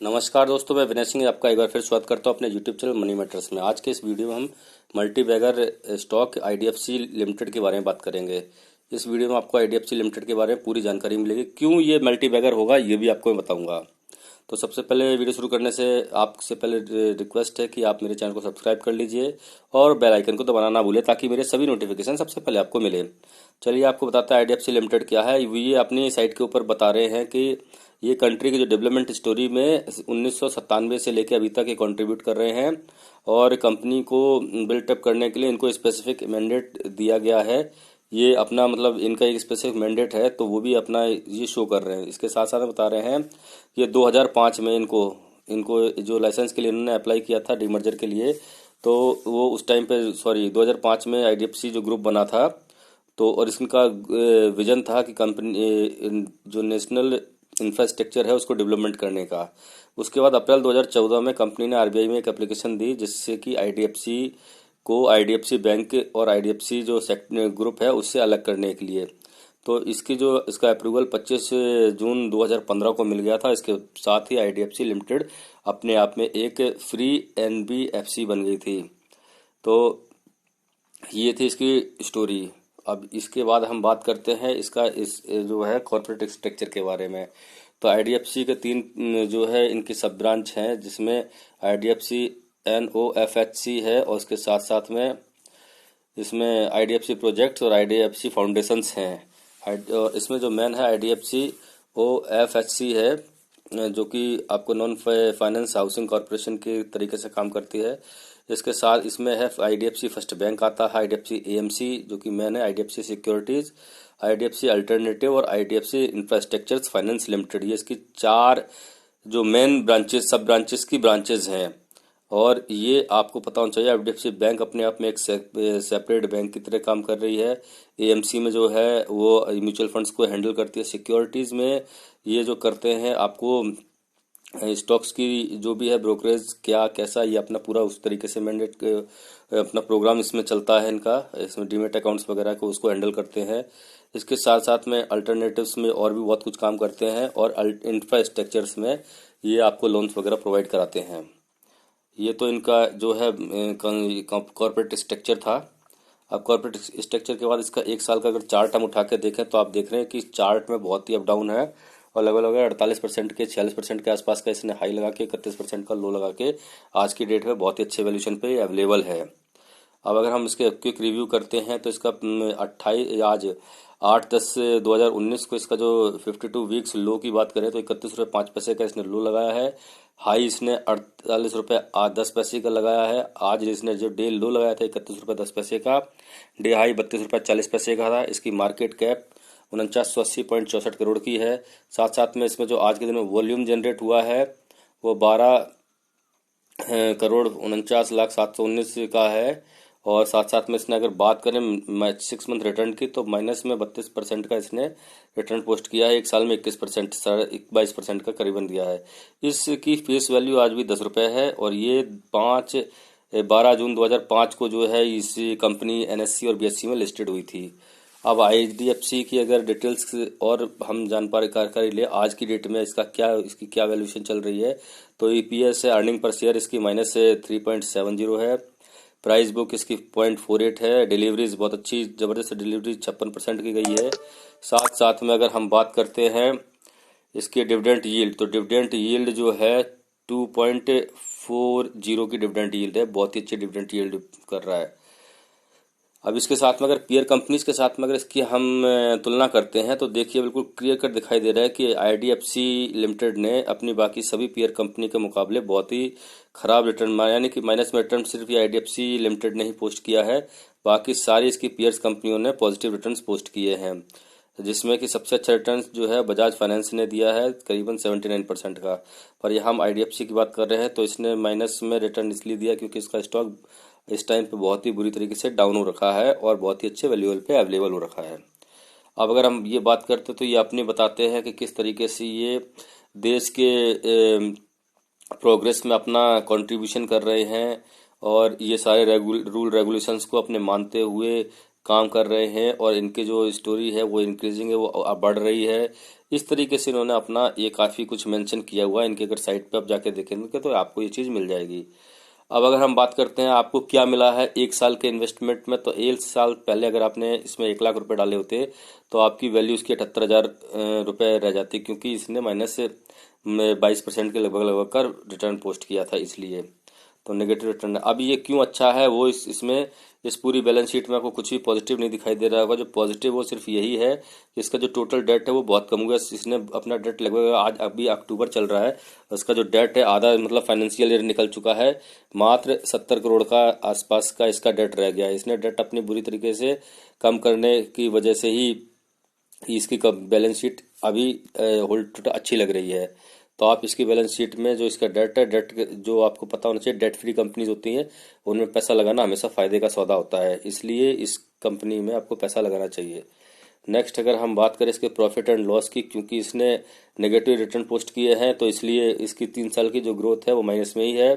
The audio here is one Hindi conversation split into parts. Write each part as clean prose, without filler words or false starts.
नमस्कार दोस्तों, मैं विनय सिंह आपका एक बार फिर स्वागत करता हूं अपने यूट्यूब चैनल मनी मैटर्स में। आज के इस वीडियो में हम multibagger stock IDFC limited के बारे में बात करेंगे। इस वीडियो में आपको आईडीएफसी लिमिटेड के बारे में पूरी जानकारी मिलेगी। क्यों ये मल्टी बैगर होगा ये भी आपको मैं बताऊंगा। तो सबसे पहले वीडियो शुरू करने से आपसे पहले रिक्वेस्ट है कि आप मेरे चैनल को सब्सक्राइब कर लीजिए और बेल आइकन को दबाना ना भूलें ताकि मेरे सभी नोटिफिकेशन सबसे पहले आपको मिले। चलिए आपको बताता है आईडीएफसी लिमिटेड क्या है। ये अपनी साइट के ऊपर बता रहे हैं कि ये कंट्री की जो डेवलपमेंट स्टोरी में 1997 से लेकर अभी तक ये कंट्रीब्यूट कर रहे हैं और कंपनी को बिल्टअप करने के लिए इनको स्पेसिफिक मैंडेट दिया गया है। ये अपना मतलब इनका एक स्पेसिफिक मैंडेट है तो वो भी अपना ये शो कर रहे हैं। इसके साथ साथ बता रहे हैं कि 2005 में इनको जो लाइसेंस के लिए इन्होंने अप्लाई किया था डीमर्जर के लिए, तो वो उस टाइम पे 2005 में आईडीएफसी जो ग्रुप बना था तो और इसका विजन था कि कंपनी जो नेशनल इंफ्रास्ट्रक्चर है उसको डेवलपमेंट करने का। उसके बाद अप्रैल 2014 में कंपनी ने आरबीआई में एक एप्लीकेशन दी जिससे कि आईडीएफसी को आईडीएफसी बैंक और आईडीएफसी जो ग्रुप है उससे अलग करने के लिए। तो इसका अप्रूवल 25 जून 2015 को मिल गया था। इसके साथ ही आईडीएफसी लिमिटेड अपने आप में एक फ्री एनबीएफसी बन गई थी। तो ये थी इसकी स्टोरी। अब इसके बाद हम बात करते हैं इसका जो है कॉर्पोरेट स्ट्रक्चर के बारे में। तो आईडीएफसी के 3 जो है इनकी सब ब्रांच हैं जिसमें आईडीएफसी एनओएफएचसी है और उसके साथ साथ में इसमें आईडीएफसी प्रोजेक्ट्स और आईडीएफसी फाउंडेशंस हैं। और इसमें जो मेन है आईडीएफसी ओएफएचसी है जो कि आपको नॉन फाइनेंस हाउसिंग कॉरपोरेशन के तरीके से काम करती है। इसके साथ इसमें है आईडीएफसी फर्स्ट बैंक आता है, आईडीएफसी एएमसी जो कि मेन है, आईडीएफसी सिक्योरिटीज, आईडीएफसी अल्टरनेटिव और आईडीएफसी इंफ्रास्ट्रक्चर्स फाइनेंस लिमिटेड। ये इसकी 4 जो मेन ब्रांचेस सब ब्रांचेस की ब्रांचेस हैं। और ये आपको पता होना चाहिए आईडीएफसी बैंक अपने आप में एक सेपरेट बैंक की तरह काम कर रही है। एएमसी में जो है वो म्यूचुअल फंड्स को हैंडल करती है। सिक्योरिटीज़ में ये जो करते हैं आपको स्टॉक्स की जो भी है ब्रोकरेज क्या कैसा ये अपना पूरा उस तरीके से मैंडेट अपना प्रोग्राम इसमें चलता है इनका। इसमें डीमेट अकाउंट्स वगैरह को उसको हैंडल करते हैं। इसके साथ साथ में अल्टरनेटिव्स में और भी बहुत कुछ काम करते हैं और इंफ्रास्ट्रक्चर्स में ये आपको लोन्स वगैरह प्रोवाइड कराते हैं। ये तो इनका जो है कॉर्पोरेट स्ट्रक्चर था। अब कॉर्पोरेट स्ट्रक्चर के बाद इसका 1 साल का अगर चार्ट हम उठा के देखें तो आप देख रहे हैं कि चार्ट में बहुत ही अप डाउन है और लगभग 48% के 46% के आसपास का इसने हाई लगा के 31% का लो लगा के आज की डेट में बहुत ही अच्छे वैल्यूशन पे अवेलेबल है। अब अगर हम इसके क्विक रिव्यू करते हैं तो इसका 8/10/2019 को इसका जो 52 वीक्स लो की बात करें तो 31 रुपये 5 पैसे का इसने लो लगाया है। हाई इसने 48 रुपये 10 पैसे का लगाया है। आज इसने जो डे लो लगाया था 31 रुपये 10 पैसे का, डे हाई 32 रुपये 40 पैसे का था। इसकी मार्केट कैप 4980.64 करोड़ की है। साथ साथ में इसमें जो आज के दिन में वॉल्यूम जनरेट हुआ है वो 12,49,719 का है। और साथ साथ में इसने अगर बात करें 6 मंथ रिटर्न की तो माइनस में 32% का इसने रिटर्न पोस्ट किया है। 1 साल में 21% 22% का करीबन दिया है। इसकी फेस वैल्यू आज भी 10 रुपये है और ये 12 जून 2005 को जो है इस कंपनी एनएससी और बीएससी में लिस्टेड हुई थी। अब आईडीएफसी की अगर डिटेल्स और हम जानकारी ले आज की डेट में इसकी क्या वैल्यूशन चल रही है तो ईपीएस है, अर्निंग पर शेयर इसकी माइनस से 3.70 है। प्राइस बुक इसकी 0.48 है। डिलीवरीज बहुत अच्छी ज़बरदस्त डिलीवरी 56% की गई है। साथ साथ में अगर हम बात करते हैं इसके डिविडेंड यील्ड तो डिविडेंड यील्ड जो है 2.40 की डिविडेंड यील्ड है। बहुत ही अच्छी डिविडेंड यील्ड कर रहा है। अब इसके साथ में अगर पीयर कंपनीज के साथ में अगर इसकी हम तुलना करते हैं तो देखिए बिल्कुल क्लियर कट दिखाई दे रहा है कि आईडीएफसी लिमिटेड ने अपनी बाकी सभी पीयर कंपनी के मुकाबले बहुत ही खराब रिटर्न यानी कि माइनस में रिटर्न सिर्फ ये आईडीएफसी लिमिटेड ने ही पोस्ट किया है। बाकी सारी इसकी पीयर्स कंपनियों ने पॉजिटिव रिटर्न्स पोस्ट किए हैं, जिसमें कि सबसे अच्छा रिटर्न जो है बजाज फाइनेंस ने दिया है करीबन 79% का। पर यहाँ हम आईडीएफसी की बात कर रहे हैं तो इसने माइनस में रिटर्न इसलिए दिया क्योंकि इसका स्टॉक इस टाइम पे बहुत ही बुरी तरीके से डाउन हो रखा है और बहुत ही अच्छे वैल्यूएबल पे अवेलेबल हो रखा है। अब अगर हम ये बात करते तो ये अपने बताते हैं कि किस तरीके से ये देश के प्रोग्रेस में अपना कंट्रीब्यूशन कर रहे हैं और ये सारे रूल रेगुलेशंस को अपने मानते हुए काम कर रहे हैं और इनके जो स्टोरी है वो इंक्रीजिंग है, वो बढ़ रही है। इस तरीके से इन्होंने अपना ये काफ़ी कुछ मेंशन किया हुआ है। इनके अगर साइट पे आप जाके देखेंगे तो आपको ये चीज़ मिल जाएगी। अब अगर हम बात करते हैं आपको क्या मिला है 1 साल के इन्वेस्टमेंट में, तो 1 साल पहले अगर आपने इसमें 1 लाख रुपए डाले होते तो आपकी वैल्यू इसकी 78,000 रुपये रह जाती, क्योंकि इसने -22% के लगभग लगभग का रिटर्न पोस्ट किया था, इसलिए तो नेगेटिव रिटर्न। अब ये क्यों अच्छा है वो इसमें इस पूरी बैलेंस शीट में आपको कुछ भी पॉजिटिव नहीं दिखाई दे रहा होगा। जो पॉजिटिव वो सिर्फ यही है कि इसका जो टोटल डेट है वो बहुत कम हुआ। इसने अपना डेट लगभग आज अभी अक्टूबर चल रहा है, उसका जो डेट है आधा मतलब फाइनेंशियल ईयर निकल चुका है। मात्र 70 करोड़ का आसपास का इसका डेट रह गया है। इसने डेट अपनी बुरी तरीके से कम करने की वजह से ही इसकी बैलेंस शीट अभी होल्ड अच्छी लग रही है। तो आप इसकी बैलेंस शीट में जो इसका डेट है, डेट जो आपको पता होना चाहिए, डेट फ्री कंपनीज होती हैं उनमें पैसा लगाना हमेशा फ़ायदे का सौदा होता है, इसलिए इस कंपनी में आपको पैसा लगाना चाहिए। नेक्स्ट अगर हम बात करें इसके प्रॉफिट एंड लॉस की, क्योंकि इसने नेगेटिव रिटर्न पोस्ट किए हैं तो इसलिए इसकी 3 साल की जो ग्रोथ है वो माइनस में ही है।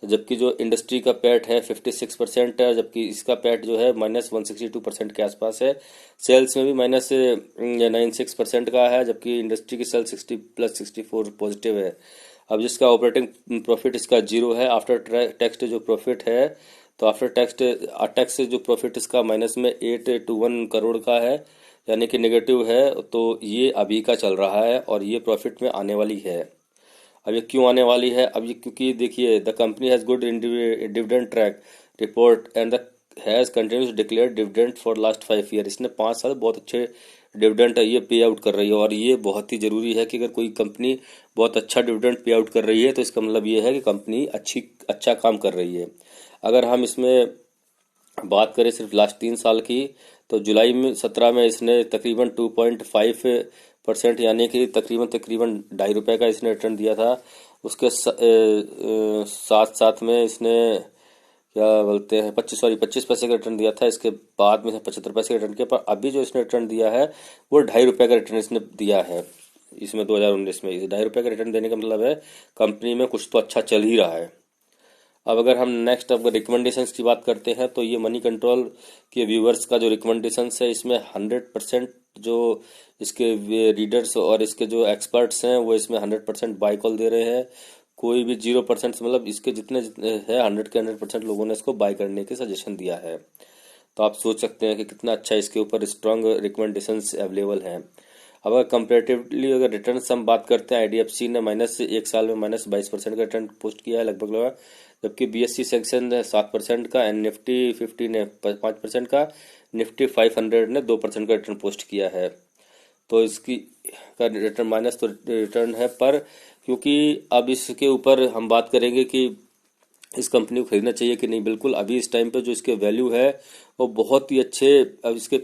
जबकि जो इंडस्ट्री का पैट है 56% है, जबकि इसका पैट जो है -162% के आसपास है। सेल्स में भी -96% का है, जबकि इंडस्ट्री की सेल 60+64 पॉजिटिव है। अब जिसका ऑपरेटिंग प्रॉफिट इसका 0 है। आफ्टर टैक्स जो प्रॉफिट है, तो आफ्टर टैक्स जो प्रॉफिट इसका -821 करोड़ का है, यानी कि नेगेटिव है। तो ये अभी का चल रहा है और ये प्रॉफिट में आने वाली है। अब ये क्यों आने वाली है? अब ये क्योंकि देखिए, the company has good dividend track report and the has continuous declare dividend for last 5 year. इसने 5 साल बहुत अच्छे डिविडेंड ये पे आउट कर रही है, और ये बहुत ही ज़रूरी है कि अगर कोई कंपनी बहुत अच्छा डिविडेंड पे आउट कर रही है तो इसका मतलब ये है कि कंपनी अच्छा काम कर रही है। अगर हम इसमें बात करें सिर्फ लास्ट 3 साल की, तो जुलाई में 17 में इसने तकरीबन 2.5% यानी कि तकरीबन ₹2.5 का इसने रिटर्न दिया था। उसके साथ साथ में इसने क्या बोलते हैं 25 पैसे का रिटर्न दिया था। इसके बाद में 75 पैसे का रिटर्न किया, पर अभी जो इसने रिटर्न दिया है वो ₹2.5 का रिटर्न इसने दिया है। इसमें 2019 में ₹2.5 का रिटर्न देने का मतलब है कंपनी में कुछ तो अच्छा चल ही रहा है। अब अगर हम नेक्स्ट अब रिकमेंडेशंस की बात करते हैं, तो ये मनी कंट्रोल के व्यूवर्स का जो रिकमेंडेशंस है, इसमें 100% जो इसके रीडर्स और इसके जो एक्सपर्ट्स हैं वो इसमें 100% बाय कॉल दे रहे हैं। कोई भी 0%, मतलब इसके जितने है 100 के 100% लोगों ने इसको बाय करने के सजेशन दिया है। तो आप सोच सकते हैं कि कितना अच्छा इसके ऊपर स्ट्रांग रिकमेंडेशंस अवेलेबल हैं। अब अगर कंपेरेटिवली अगर रिटर्न हम बात करते हैं, आईडीएफसी ने एक साल में -22% का रिटर्न पोस्ट किया है लगभग, जबकि बीएससी सेंसेक्स ने 7% का एंड निफ्टी 50 ने 5% का, निफ्टी 500 ने 2% का रिटर्न पोस्ट किया है। तो इसकी का रिटर्न माइनस तो रिटर्न है, पर क्योंकि अब इसके ऊपर हम बात करेंगे कि इस कंपनी को खरीदना चाहिए कि नहीं। बिल्कुल अभी इस टाइम पे जो इसके वैल्यू है वो बहुत ही अच्छे, अब इसके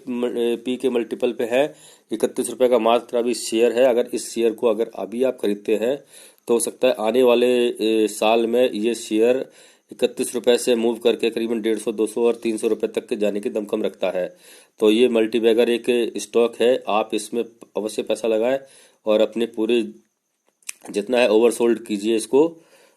पी के मल्टीपल पे है। 31 रुपये का मात्र अभी शेयर है। अगर इस शेयर को अगर अभी आप खरीदते हैं तो हो सकता है आने वाले साल में ये शेयर 31 रुपये से मूव करके करीबन 150, 200 और 300 रुपये तक के जाने की दमखम रखता है। तो ये मल्टीबैगर एक स्टॉक है, आप इसमें अवश्य पैसा लगाएं और अपने पूरे जितना है ओवरसोल्ड कीजिए इसको,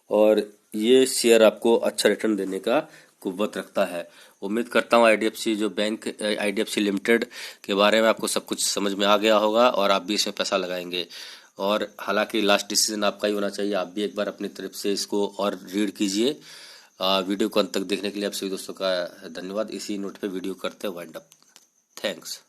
और ये शेयर आपको अच्छा रिटर्न देने का कुव्वत रखता है। उम्मीद करता हूँ आईडीएफसी जो बैंक आईडीएफसी लिमिटेड के बारे में आपको सब कुछ समझ में आ गया होगा और आप भी इसमें पैसा लगाएंगे। और हालांकि लास्ट डिसीजन आपका ही होना चाहिए, आप भी एक बार अपनी तरफ से इसको और रीड कीजिए। वीडियो को अंत तक देखने के लिए आप सभी दोस्तों का धन्यवाद। इसी नोट पे वीडियो करते हैं वाइंड अप। थैंक्स।